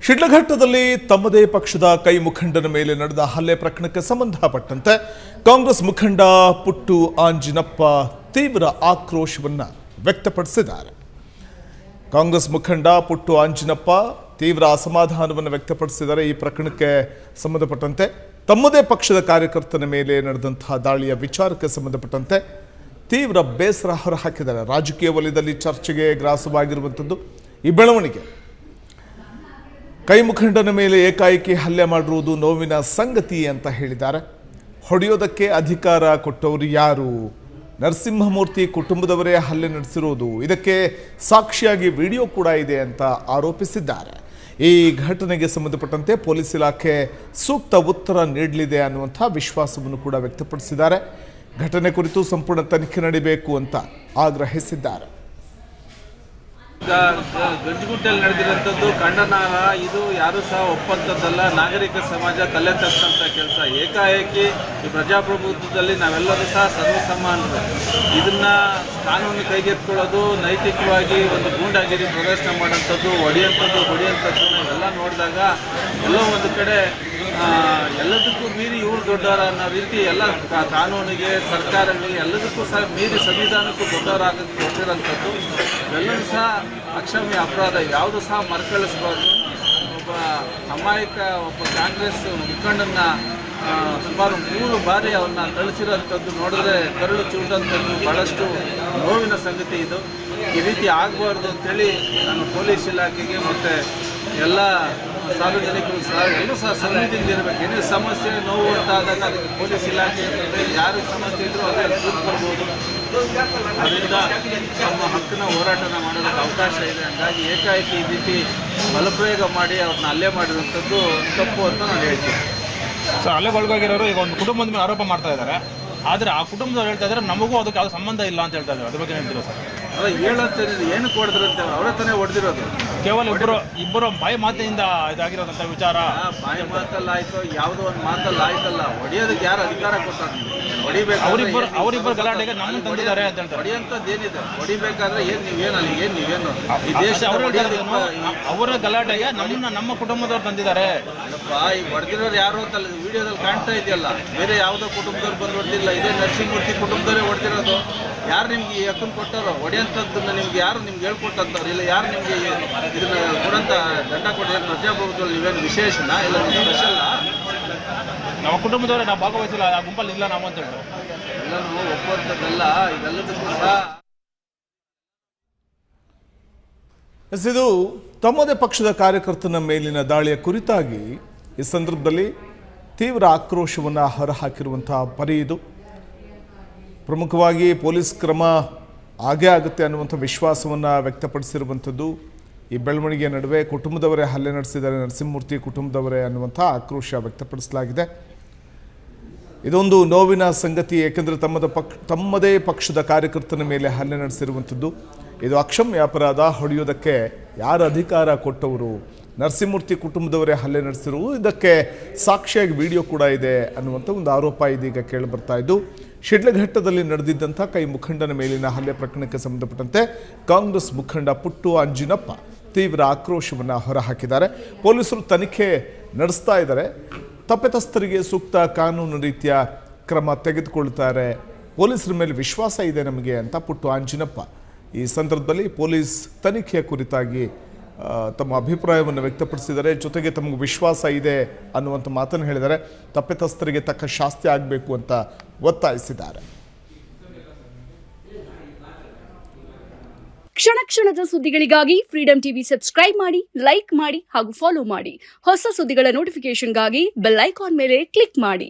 ಶಿಡ್ಲಘಟ್ಟದಲ್ಲಿ ತಮ್ಮದೇ ಪಕ್ಷದ ಕೈ ಮುಖಂಡನ ಮೇಲೆ ನಡೆದ ಹಲ್ಲೆ ಪ್ರಕರಣಕ್ಕೆ ಸಂಬಂಧಪಟ್ಟಂತೆ ಕಾಂಗ್ರೆಸ್ ಮುಖಂಡ ಪುಟ್ಟು ಆಂಜಿನಪ್ಪ ತೀವ್ರ ಆಕ್ರೋಶವನ್ನು ವ್ಯಕ್ತಪಡಿಸಿದ್ದಾರೆ. ಕಾಂಗ್ರೆಸ್ ಮುಖಂಡ ಪುಟ್ಟು ಆಂಜಿನಪ್ಪ ತೀವ್ರ ಅಸಮಾಧಾನವನ್ನು ವ್ಯಕ್ತಪಡಿಸಿದ್ದಾರೆ. ಈ ಪ್ರಕರಣಕ್ಕೆ ಸಂಬಂಧಪಟ್ಟಂತೆ ತಮ್ಮದೇ ಪಕ್ಷದ ಕಾರ್ಯಕರ್ತನ ಮೇಲೆ ನಡೆದಂತಹ ದಾಳಿಯ ವಿಚಾರಕ್ಕೆ ಸಂಬಂಧಪಟ್ಟಂತೆ ತೀವ್ರ ಬೇಸರ ಹೊರಹಾಕಿದ್ದಾರೆ. ರಾಜಕೀಯ ವಲಯದಲ್ಲಿ ಚರ್ಚೆಗೆ ಗ್ರಾಸವಾಗಿರುವಂಥದ್ದು ಈ ಬೆಳವಣಿಗೆ. ಕೈ ಮುಖಂಡನ ಮೇಲೆ ಏಕಾಏಕಿ ಹಲ್ಲೆ ಮಾಡಿರುವುದು ನೋವಿನ ಸಂಗತಿ ಅಂತ ಹೇಳಿದ್ದಾರೆ. ಹೊಡೆಯೋದಕ್ಕೆ ಅಧಿಕಾರ ಕೊಟ್ಟವರು ಯಾರು? ನರಸಿಂಹಮೂರ್ತಿ ಕುಟುಂಬದವರೇ ಹಲ್ಲೆ ನಡೆಸಿರೋದು, ಇದಕ್ಕೆ ಸಾಕ್ಷಿಯಾಗಿ ವಿಡಿಯೋ ಕೂಡ ಇದೆ ಅಂತ ಆರೋಪಿಸಿದ್ದಾರೆ. ಈ ಘಟನೆಗೆ ಸಂಬಂಧಪಟ್ಟಂತೆ ಪೊಲೀಸ್ ಇಲಾಖೆ ಸೂಕ್ತ ಉತ್ತರ ನೀಡಲಿದೆ ಅನ್ನುವಂಥ ವಿಶ್ವಾಸವನ್ನು ಕೂಡ ವ್ಯಕ್ತಪಡಿಸಿದ್ದಾರೆ. ಘಟನೆ ಕುರಿತು ಸಂಪೂರ್ಣ ತನಿಖೆ ನಡೆಯಬೇಕು ಅಂತ ಆಗ್ರಹಿಸಿದ್ದಾರೆ. ಗಂಜಗುಟ್ಟಲ್ಲಿ ನಡೆದಿರುವಂಥದ್ದು ಖಂಡನಾರ್ಹ. ಇದು ಯಾರು ಸಹ ಒಪ್ಪಂಥದ್ದಲ್ಲ. ನಾಗರಿಕ ಸಮಾಜ ತಲೆ ತಗ್ಸಂಥ ಕೆಲಸ. ಏಕಾಏಕಿ ಈ ಪ್ರಜಾಪ್ರಭುತ್ವದಲ್ಲಿ ನಾವೆಲ್ಲರೂ ಸಹ ಸರ್ವಸಮಾನರು. ಇದನ್ನ ಕಾನೂನು ಕೈಗೆತ್ಕೊಳ್ಳೋದು, ನೈತಿಕವಾಗಿ ಒಂದು ಗೂಂಡಾಗಿರಿ ಪ್ರದರ್ಶನ ಮಾಡೋಂಥದ್ದು, ಹೊಡೆಯುವಂಥದ್ದು ನಾವೆಲ್ಲ ನೋಡಿದಾಗ ಎಲ್ಲೋ ಒಂದು ಕಡೆ ಎಲ್ಲದಕ್ಕೂ ಮೀರಿ ಇವರು ದೊಡ್ಡವರ ಅನ್ನೋ ರೀತಿ ಎಲ್ಲ ಕಾನೂನಿಗೆ, ಸರ್ಕಾರಗಳಿಗೆ ಎಲ್ಲದಕ್ಕೂ ಸಹ ಮೀರಿ ಸಂವಿಧಾನಕ್ಕೂ ದೊಡ್ಡವರಾಗಕ್ಕೆ ಕೊಟ್ಟಿರೋಂಥದ್ದು ಎಲ್ಲರೂ ಸಹ ಅಕ್ಷಮ್ಯ ಅಪರಾಧ. ಯಾವುದು ಸಹ ಮರುಕಳಿಸಬಾರ್ದು. ಒಬ್ಬ ಅಮಾಯಕ ಕಾಂಗ್ರೆಸ್ ಮುಖಂಡನ ಸುಮಾರು 3 ಬಾರಿ ಅವನ್ನ ಕಳಿಸಿರೋಂಥದ್ದು ನೋಡಿದ್ರೆ ಕರುಳು ಚೂಟಂಥದ್ದು ಭಾಳಷ್ಟು ನೋವಿನ ಸಂಗತಿ. ಇದು ಈ ರೀತಿ ಆಗಬಾರ್ದು ಅಂತೇಳಿ ನಾನು ಪೊಲೀಸ್ ಇಲಾಖೆಗೆ ಮತ್ತು ಎಲ್ಲ ಸಾರ್ವಜನಿಕರು ಸಹ ಎಲ್ಲರೂ ಸಹ ಸಂವಿಧಿಯಿಂದ ಇರಬೇಕು. ಏನೇ ಸಮಸ್ಯೆ ನೋವು ಅಂತಾದಾಗ ಅದಕ್ಕೆ ಪೊಲೀಸ್ ಇಲಾಖೆ ಯಾರಿಗೆ ಸಮಸ್ಯೆ ಇದ್ದರೂ ಅದರಲ್ಲಿ ಕೂತ್ಕೊಳ್ಬೋದು. ಅದರಿಂದ ನಮ್ಮ ಹಕ್ಕಿನ ಹೋರಾಟನ ಮಾಡೋದಕ್ಕೆ ಅವಕಾಶ ಇದೆ. ಹಾಗಾಗಿ ಏಕಾಏಕಿ ಈ ರೀತಿ ಬಲಪ್ರಯೋಗ ಮಾಡಿ ಅವ್ರನ್ನ ಹಲ್ಲೆ ಮಾಡಿರುವಂಥದ್ದು ತಪ್ಪು ಅಂತ ನಾನು ಹೇಳ್ತೀನಿ. ಸೊ ಹಲ್ಲೆಗೊಳಗಾಗಿರೋರು ಈಗ ಒಂದು ಕುಟುಂಬದ ಮೇಲೆ ಆರೋಪ ಮಾಡ್ತಾ ಇದ್ದಾರೆ. ಆದರೆ ಆ ಕುಟುಂಬದವ್ರು ಹೇಳ್ತಾ ಇದ್ದಾರೆ ನಮಗೂ ಅದಕ್ಕೆ ಯಾವುದು ಸಂಬಂಧ ಇಲ್ಲ ಅಂತ ಹೇಳ್ತಾ ಇದ್ದಾರೆ. ಅದ್ರ ಬಗ್ಗೆ ಹೇಳ್ತೀರಾ ಸರ್? ಅಲ್ಲ, ಹೇಳಂತೇನಿದೆ, ಏನಕ್ಕೆ ಹೊಡೆದ್ರಂತೆ? ಅವರೇ ತಾನೇ ಹೊಡೆದಿರೋದು. ಕೇವಲ ಇಬ್ಬರು ಬಾಯಿ ಮಾತಿನಿಂದ ಇದಾಗಿರೋದಂಥ ವಿಚಾರ. ಬಾಯಿ ಮಾತಲ್ಲ ಆಯ್ತು, ಯಾವುದೋ ಒಂದು ಮಾತಲ್ಲ ಆಯ್ತಲ್ಲ. ಹೊಡೆಯೋದಕ್ಕೆ ಯಾರು ಅಧಿಕಾರ ಕೊಟ್ಟಾರೆ? ಹೊಡಿಬೇಕು. ಅವರಿಬ್ಬರು ಗಲಾಟೆಗೆ ನಮ್ಮ ತಂದಿದ್ದಾರೆ ಅಂತ ಹೇಳ್ತಾರೆ. ಹೊಡಿಯಂಥದ್ದು ಏನಿದೆ? ಹೊಡಿಬೇಕಾದ್ರೆ ನೀವೇನು ಈ ದೇಶ ಅವರ ಗಲಾಟೆಗೆ ನಮ್ಮ ಕುಟುಂಬದವ್ರು ತಂದಿದ್ದಾರೆ. ಈಗ ಹೊಡೆದಿರೋರು ಯಾರು ಅಂತಲ್ಲ, ವಿಡಿಯೋದಲ್ಲಿ ಕಾಣ್ತಾ ಇದೆಯಲ್ಲ. ಬೇರೆ ಯಾವುದೋ ಕುಟುಂಬದವ್ರು ಬಂದು ಹೊಡೆದಿಲ್ಲ. ಇದೇ ನರಸಿಂಹಮೂರ್ತಿ ಕುಟುಂಬದವರೇ ಹೊಡೆದಿರೋದು. ಯಾರು ನಿಮ್ಗೆ ಈ ಹಕ್ಕನ್ನು ಕೊಟ್ಟಾರೋ? ಹೊಡೆಯಂಥದ್ದನ್ನ ನಿಮ್ಗೆ ಯಾರು ಹೇಳ್ಕೊಟ್ಟಂಥವ್ರು? ಇಲ್ಲ ಯಾರು ನಿಮಗೆ ಇದನ್ನ ಕೊಡಂತ ದಂಡ ಕೊಟ್ಟಿದ್ದಾರೆ? ಪ್ರಜಾಪ್ರಭುತ್ವದಲ್ಲಿ ನೀವೇನು ವಿಶೇಷನ ಇಲ್ಲ ಸ್ಪೆಷಲ್ಲ? ನಮ್ಮ ಕುಟುಂಬದವರೇ ನಾವು ಭಾಗವಹಿಸಿಲ್ಲ, ಆ ಗುಂಪಲ್ಲಿ ಇಲ್ಲ ನಾವು ಅಂತ ಹೇಳ್ತಾರೆ. ಎಲ್ಲನೂ ಒಪ್ಪುವಂಥದ್ದಲ್ಲ. ಇದೆಲ್ಲದಕ್ಕೂ ಸಹ ಇದು ತಮ್ಮದೇ ಪಕ್ಷದ ಕಾರ್ಯಕರ್ತನ ಮೇಲಿನ ದಾಳಿಯ ಕುರಿತಾಗಿ ಈ ಸಂದರ್ಭದಲ್ಲಿ ತೀವ್ರ ಆಕ್ರೋಶವನ್ನು ಹೊರಹಾಕಿರುವಂತಹ ಪರಿ ಇದು. ಪ್ರಮುಖವಾಗಿ ಪೊಲೀಸ್ ಕ್ರಮ ಆಗೇ ಆಗುತ್ತೆ ಅನ್ನುವಂಥ ವಿಶ್ವಾಸವನ್ನು ವ್ಯಕ್ತಪಡಿಸಿರುವಂಥದ್ದು. ಈ ಬೆಳವಣಿಗೆಯ ನಡುವೆ ಕುಟುಂಬದವರೇ ಹಲ್ಲೆ ನಡೆಸಿದ್ದಾರೆ, ನರಸಿಂಹಮೂರ್ತಿ ಕುಟುಂಬದವರೇ ಅನ್ನುವಂಥ ಆಕ್ರೋಶ ವ್ಯಕ್ತಪಡಿಸಲಾಗಿದೆ. ಇದೊಂದು ನೋವಿನ ಸಂಗತಿ. ಏಕೆಂದರೆ ತಮ್ಮದೇ ಪಕ್ಷದ ಕಾರ್ಯಕರ್ತನ ಮೇಲೆ ಹಲ್ಲೆ ನಡೆಸಿರುವಂಥದ್ದು ಇದು ಅಕ್ಷಮ್ಯ ಅಪರಾಧ. ಹೊಡೆಯೋದಕ್ಕೆ ಯಾರು ಅಧಿಕಾರ ಕೊಟ್ಟವರು? ನರಸಿಂಹಮೂರ್ತಿ ಕುಟುಂಬದವರೇ ಹಲ್ಲೆ ನಡೆಸಿರುವುದು, ಇದಕ್ಕೆ ಸಾಕ್ಷಿಯಾಗಿ ವಿಡಿಯೋ ಕೂಡ ಇದೆ ಅನ್ನುವಂಥ ಒಂದು ಆರೋಪ ಇದೀಗ ಕೇಳಿಬರ್ತಾ ಇದ್ದು. ಶಿಡ್ಲಘಟ್ಟದಲ್ಲಿ ನಡೆದಿದ್ದಂಥ ಕೈ ಮುಖಂಡನ ಮೇಲಿನ ಹಲ್ಲೆ ಪ್ರಕರಣಕ್ಕೆ ಸಂಬಂಧಪಟ್ಟಂತೆ ಕಾಂಗ್ರೆಸ್ ಮುಖಂಡ ಪುಟ್ಟು ಆಂಜಿನಪ್ಪ ತೀವ್ರ ಆಕ್ರೋಶವನ್ನು ಹೊರಹಾಕಿದ್ದಾರೆ. ಪೊಲೀಸರು ತನಿಖೆ ನಡೆಸ್ತಾ ಇದ್ದಾರೆ. ತಪ್ಪಿತಸ್ಥರಿಗೆ ಸೂಕ್ತ ಕಾನೂನು ರೀತಿಯ ಕ್ರಮ ತೆಗೆದುಕೊಳ್ತಾರೆ. ಪೊಲೀಸರ ಮೇಲೆ ವಿಶ್ವಾಸ ಇದೆ ನಮಗೆ ಅಂತ ಪುಟ್ಟು ಆಂಜಿನಪ್ಪ ಈ ಸಂದರ್ಭದಲ್ಲಿ ಪೊಲೀಸ್ ತನಿಖೆಯ ಕುರಿತಾಗಿ ತಮ್ಮ ಅಭಿಪ್ರಾಯವನ್ನು ವ್ಯಕ್ತಪಡಿಸಿದ್ದಾರೆ. ಜೊತೆಗೆ ತಮಗೆ ವಿಶ್ವಾಸ ಇದೆ ಅನ್ನುವಂಥ ಮಾತನ್ನು ಹೇಳಿದ್ದಾರೆ. ತಪ್ಪಿತಸ್ಥರಿಗೆ ತಕ್ಕ ಶಾಸ್ತಿ ಆಗಬೇಕು ಅಂತ ಒತ್ತಾಯಿಸಿದ್ದಾರೆ. ಕ್ಷಣ ಕ್ಷಣದ ಸುದ್ದಿಗಳಿಗಾಗಿ ಫ್ರೀಡಂ ಟಿವಿ ಸಬ್ಸ್ಕ್ರೈಬ್ ಮಾಡಿ, ಲೈಕ್ ಮಾಡಿ ಹಾಗೂ ಫಾಲೋ ಮಾಡಿ. ಹೊಸ ಸುದ್ದಿಗಳ ನೋಟಿಫಿಕೇಶನ್ಗಾಗಿ ಬೆಲ್ ಐಕಾನ್ ಮೇಲೆ ಕ್ಲಿಕ್ ಮಾಡಿ.